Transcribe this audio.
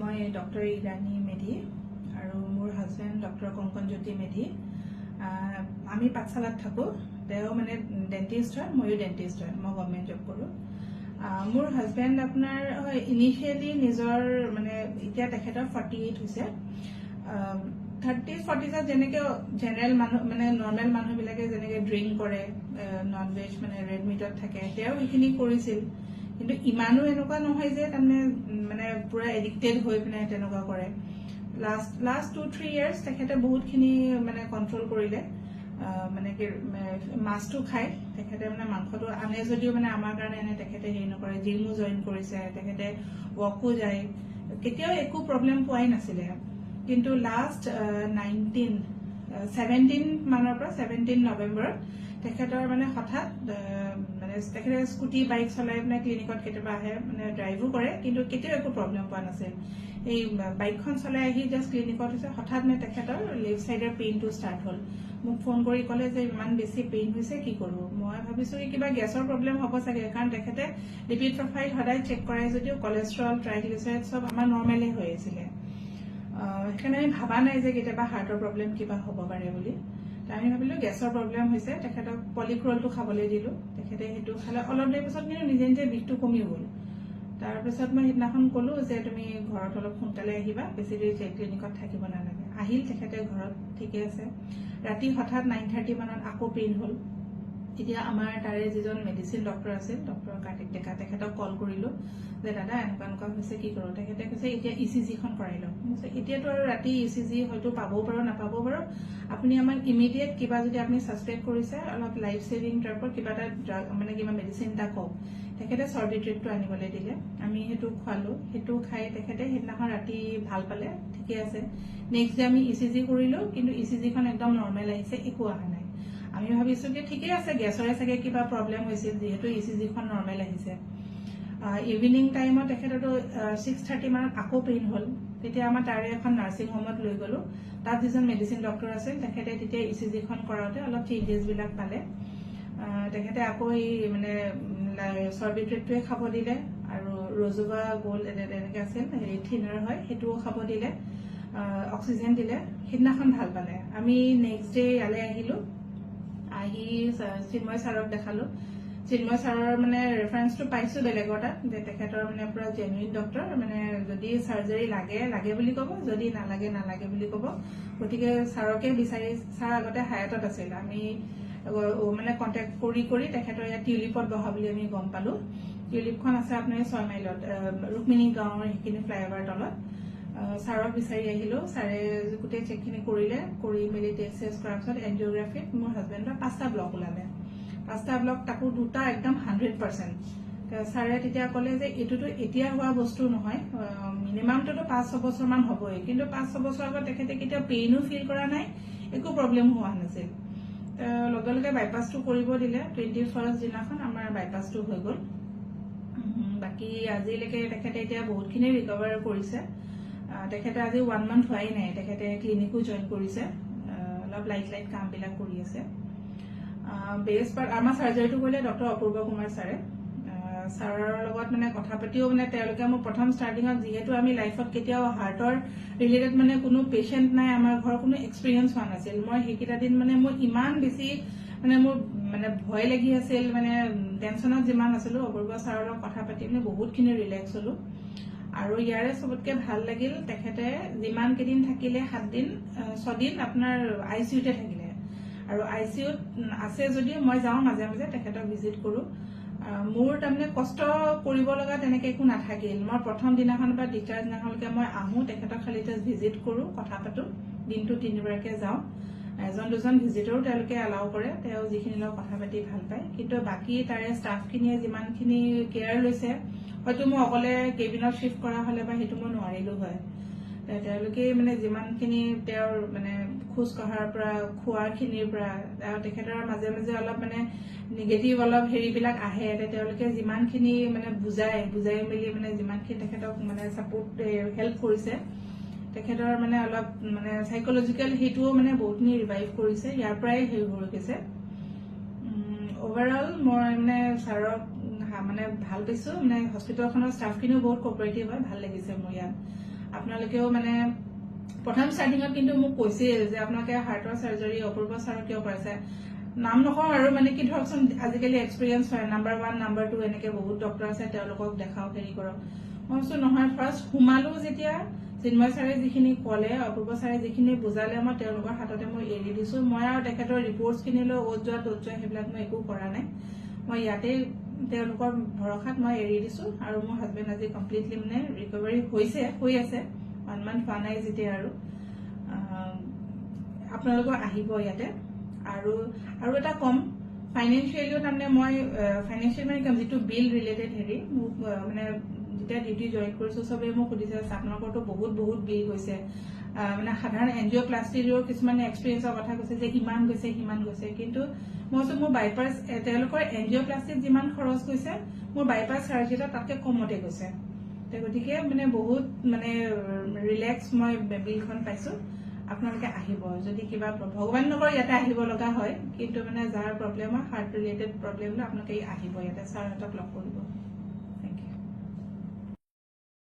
মই ডক্টৰ ইৰাণী মেধি আৰু মোৰ হাজবেণ্ড ডক্টৰ কংকনজ্যোতি মেধি। আমি পাঠশালাত থাকোঁ। তেওঁ মানে ডেণ্টিষ্ট হয়, ময়ো ডেণ্টিষ্ট হয়। মই গভৰ্ণমেণ্ট জব কৰোঁ। মোৰ হাজবেণ্ড আপোনাৰ ইনিচিয়েলি নিজৰ মানে এতিয়া তেখেতৰ 48 হৈছে। 30-40 যেনেকৈ জেনেৰেল মানুহ মানে নৰ্মেল মানুহবিলাকে যেনেকৈ ড্ৰিংক কৰে, নন ভেজ মানে ৰেড মিটত থাকে, তেওঁ সেইখিনি কৰিছিল। কিন্তু ইমানো এনেকুৱা নহয় যে তাৰমানে মানে পুৰা এডিক্টেড হৈ পিনে তেনেকুৱা কৰে। লাষ্ট 2-3 years তেখেতে বহুতখিনি মানে কণ্ট্ৰল কৰিলে। মানে কি মাছটো খায় তেখেতে, মানে মাংসটো আনে যদিও মানে আমাৰ কাৰণে এনে তেখেতে হেৰি নকৰে। জিমো জইন কৰিছে, তেখেতে ৱকো যায়, কেতিয়াও একো প্ৰব্লেম পোৱাই নাছিলে। কিন্তু লাষ্ট 17 মানৰ পৰা 17 নৱেম্বৰত তেখেতৰ মানে হঠাৎ মানে তেখেতে স্কুটি বাইক চলাই মানে ক্লিনিকত কেতিয়াবা আহে, মানে ড্ৰাইভো কৰে, কিন্তু কেতিয়াও একো প্ৰব্লেম পোৱা নাছিল। এই বাইকখন চলাই আহি জাষ্ট ক্লিনিকত হৈছে, হঠাৎ মানে তেখেতৰ লেফ্ট চাইডৰ পেইনটো ষ্টাৰ্ট হ'ল। মোক ফোন কৰি ক'লে যে ইমান বেছি পেইন হৈছে, কি কৰোঁ? মই ভাবিছোঁ কি কিবা গেছৰ প্ৰব্লেম হ'ব চাগে, কাৰণ তেখেতে লিপিড প্ৰফাইল সদায় চেক কৰাই যদিও কলেষ্ট্ৰল, ট্ৰাইগ্লিচাৰাইড চব আমাৰ নৰ্মেলে হৈ আছিলে। সেইকাৰণে আমি ভাবা নাই যে কেতিয়াবা হাৰ্টৰ প্ৰব্লেম কিবা হ'ব পাৰে বুলি। আমি ভাবিলোঁ গেছৰ প্ৰব্লেম হৈছে। তেখেতক পলিক্ৰলটো খাবলৈ দিলোঁ। তেখেতে সেইটো খালে অলপ দেৰি পিছত কিন্তু নিজে নিজে বিষটো কমি গ'ল। তাৰপিছত মই সিদিনাখন ক'লোঁ যে তুমি ঘৰত অলপ সোনকালে আহিবা, বেছি দেৰি ক্লিনিকত থাকিব নালাগে। আহিল তেখেতে ঘৰত, ঠিকে আছে। ৰাতি হঠাৎ 9:30 মানত আকৌ পেইন হ'ল। এতিয়া আমাৰ তাৰে যিজন মেডিচিন ডক্টৰ আছিল, ডক্টৰ কাৰ্তিক ডেকা, তেখেতক কল কৰিলোঁ যে দাদা এনেকুৱা এনেকুৱা হৈছে, কি কৰোঁ? তেখেতে কৈছে এতিয়া ECG-খন কৰাই লওক। এতিয়াতো আৰু ৰাতি ECG হয়তো পাবও পাৰোঁ, নাপাবও পাৰোঁ। আপুনি আমাক ইমিডিয়েট কিবা যদি আপুনি ছাছপেক্ট কৰিছে, অলপ লাইফ ছেভিং টাইপৰ কিবা এটা ড্ৰাগ মানে কিবা মেডিচিন এটা কওক। তেখেতে চৰ্দি ট্ৰিপটো আনিবলৈ দিলে। আমি সেইটো খোৱালোঁ। সেইটো খাই তেখেতে সেইদিনাখন ৰাতি ভাল পালে, ঠিকে আছে। নেক্সট ডে আমি ECG কৰিলোঁ, কিন্তু ECG-খন একদম নৰ্মেল আহিছে, একো অহা নাই। আমি ভাবিছোঁ কি ঠিকে আছে, গেছৰে চাগে কিবা প্ৰব্লেম হৈছিল, যিহেতু ECG-খন নৰ্মেল আহিছে। ইভিনিং টাইমত তেখেততো 6:30 মানত আকৌ পেইন হ'ল। তেতিয়া আমাৰ তাৰে এখন নাৰ্ছিং হোমত লৈ গ'লোঁ। তাত যিজন মেডিচিন ডক্টৰ আছিল, তেখেতে তেতিয়া ECG-খন কৰাওঁতে অলপ চেঞ্জেছবিলাক পালে। তেখেতে আকৌ এই মানে চৰ্বি ট্ৰিপটোৱে খাব দিলে, আৰু ৰজোবা গ'ল্ড এনেকৈ আছিল, হেৰি থিনাৰ হয়, সেইটোও খাব দিলে, অক্সিজেন দিলে। সিদিনাখন ভাল পালে। আমি নেক্সট ডে ইয়ালৈ আহিলোঁ। আহি চিন্ময় ছাৰক দেখালোঁ। চিন্ময় ছাৰৰ মানে ৰেফাৰেঞ্চটো পাইছোঁ বেলেগৰ তাত, যে তেখেতৰ মানে পুৰা জেনুইন ডক্টৰ, মানে যদি চাৰ্জাৰী লাগে লাগে বুলি ক'ব, যদি নালাগে নালাগে বুলি ক'ব। গতিকে ছাৰকে বিচাৰি, ছাৰ আগতে হায়াতত আছিল। আমি মানে কণ্টেক্ট কৰি তেখেতৰ ইয়াত টিউলিপত বহা বুলি আমি গম পালোঁ। টিউলিপখন আছে আপোনাৰ 6 মাইলত, ৰুক্মিণী গাঁৱৰ সেইখিনি ফ্লাইঅভাৰ তলত। ছাৰক বিচাৰি আহিলোঁ। ছাৰে গোটেই চেকখিনি কৰিলে, কৰি মেলি টেষ্ট কৰাৰ পিছত এনজিঅ'গ্ৰাফিত মোৰ হাজবেণ্ডৰ 5টা ব্লক ওলালে। 5টা ব্লক, তাকো 2টা একদম 100%। ছাৰে তেতিয়া ক'লে যে এইটোতো এতিয়া হোৱা বস্তু নহয়, মিনিমামটোতো 5-6 বছৰমান হ'বই, কিন্তু 5-6 বছৰ আগত তেখেতে কেতিয়াও পেইনো ফিল কৰা নাই, একো প্ৰব্লেম হোৱা নাছিল। লগে লগে বাইপাছটো কৰিব দিলে। 21st দিনাখন আমাৰ বাইপাছটো হৈ গ'ল। বাকী আজিলৈকে তেখেতে এতিয়া বহুতখিনি ৰিকভাৰ কৰিছে। তেখেতে আজি 1 month হোৱাই নাই, তেখেতে ক্লিনিকো জইন কৰিছে, অলপ লাইট কামবিলাক কৰি আছে। বেষ্ট পাৰ্ট আমাৰ চাৰ্জাৰীটো কৰিলে ডক্টৰ অপূৰ্ব কুমাৰ ছাৰে। ছাৰৰ লগত মানে কথা পাতিও মানে তেওঁলোকে মোক প্ৰথম ষ্টাৰ্টিঙত, যিহেতু আমি লাইফত কেতিয়াও হাৰ্টৰ ৰিলেটেড মানে কোনো পেচেণ্ট নাই, আমাৰ ঘৰৰ কোনো এক্সপিৰিয়েঞ্চ হোৱা নাছিল। মই সেইকেইটা দিন মানে মোৰ ইমান বেছি মানে মোৰ মানে ভয় লাগি আছিল, মানে টেনশ্যনত যিমান আছিলোঁ, অপূৰ্ব ছাৰৰ লগত কথা পাতি মানে বহুতখিনি ৰিলেক্স হ'লোঁ। আৰু ইয়াৰে চবতকৈ ভাল লাগিল, তেখেতে যিমান কেইদিন থাকিলে, 6 দিন আপোনাৰ ICUতে থাকিলে। আৰু ICUত আছে যদিও মই যাওঁ মাজে মাজে, তেখেতক ভিজিট কৰোঁ। মোৰ তাৰমানে কষ্ট কৰিব লগা তেনেকৈ একো নাথাকিল। মই প্ৰথম দিনাখনৰ পৰা ডিচাৰ্জ দিনাখনলৈকে মই আহোঁ, তেখেতক খালি জাষ্ট ভিজিট কৰোঁ, কথা পাতোঁ। দিনটো 3বাৰকৈ যাওঁ। 1-2জন ভিজিটৰো তেওঁলোকে এলাউ কৰে, তেওঁ যিখিনি লগত কথা পাতি ভাল পায়। কিন্তু বাকী তাৰে ষ্টাফখিনিয়ে যিমানখিনি কেয়াৰ লৈছে, হয়তো মই অকলে কেবিনত শ্বিফ্ট কৰা হ'লে বা সেইটো মই নোৱাৰিলোঁ হয়। তেওঁলোকে মানে যিমানখিনি তেওঁৰ মানে খোজ কঢ়াৰ পৰা, খোৱাখিনিৰ পৰা, তেখেতৰ মাজে মাজে অলপ মানে নিগেটিভ অলপ হেৰিবিলাক আহে, তেওঁলোকে যিমানখিনি মানে বুজাই মেলি মানে যিমানখিনি তেখেতক মানে ছাপোৰ্ট হেল্প কৰিছে, তেখেতৰ মানে অলপ মানে চাইকলজিকেল সেইটোও মানে বহুতখিনি ৰিভাইভ কৰিছে, ইয়াৰ পৰাই হেৰি হৈ গৈছে। অভাৰঅল মই মানে ছাৰক মানে ভাল পাইছো মানে হস্পিটেলখনৰ ষ্টাফখিনিও বহুত কোঅপাৰেটিভ হয় ভাল লাগিছে মোৰ ইয়াত আপোনালোকেও মানে প্ৰথম ষ্টাৰ্টিঙত কিন্তু মোক কৈছিল যে আপোনালোকে হাৰ্টৰ চাৰ্জাৰী অপূৰ্ব ছাৰক কিয় কৰাইছে নাম নকওঁ আৰু মানে কি ধৰকচোন আজিকালি এক্সপিৰিয়েঞ্চ হয় নাম্বাৰ 1 নাম্বাৰ 2 এনেকে বহুত ডক্টৰ আছে তেওঁলোকক দেখাওক হেৰি কৰক মই কৈছো নহয় ফাৰ্ষ্ট সোমালো যেতিয়া চিন্ময় ছাৰে যিখিনি ক'লে অপূৰ্ব ছাৰে যিখিনি বুজালে মই তেওঁলোকৰ হাততে মই এৰি দিছো মই আৰু তেখেতৰ ৰিপৰ্টছখিনি লৈ অ'ত যোৱা ত'ত যোৱা সেইবিলাক মই একো কৰা নাই মই ইয়াতে তেওঁলোকৰ ভৰসাত মই এৰি দিছো আৰু মোৰ হাজবেণ্ড আজি কমপ্লিটলি মানে ৰিকভাৰী হৈ আছে 1 মান্থ হোৱা নাই যেতিয়া আৰু আপোনালোকৰ আহিব ইয়াতে আৰু এটা কম ফাইনেন্সিয়েলিও তাৰমানে মই ফাইনেন্সিয়েল মানে যিটো বিল ৰিলেটেড হেৰি মোক মানে যেতিয়া ডিউটি জইন কৰিছো চবেই মোক সুধিছে আপোনালোকৰতো বহুত বহুত বিল গৈছে মানে সাধাৰণ এনজিঅ'প্লাষ্টিৰো কিছুমান এক্সপিৰিয়েঞ্চৰ কথা কৈছে যে ইমান গৈছে সিমান গৈছে কিন্তু মই কৈছো মোৰ বাইপাছ তেওঁলোকৰ এনজিঅ'প্লাষ্টিত যিমান খৰচ গৈছে মোৰ বাইপাছ চাৰ্জাৰী তাতকে কমতে গৈছে গতিকে মানে বহুত মানে ৰিলেক্স মই বিলখন পাইছো আপোনালোকে আহিব যদি কিবা ভগৱান নকৰে ইয়াতে আহিব লগা হয় কিন্তু মানে যাৰ প্ৰব্লেম হয় হাৰ্ট ৰিলেটেড প্ৰব্লেম আপোনালোকে আহিব ইয়াতে ছাৰহঁতক লগ কৰিব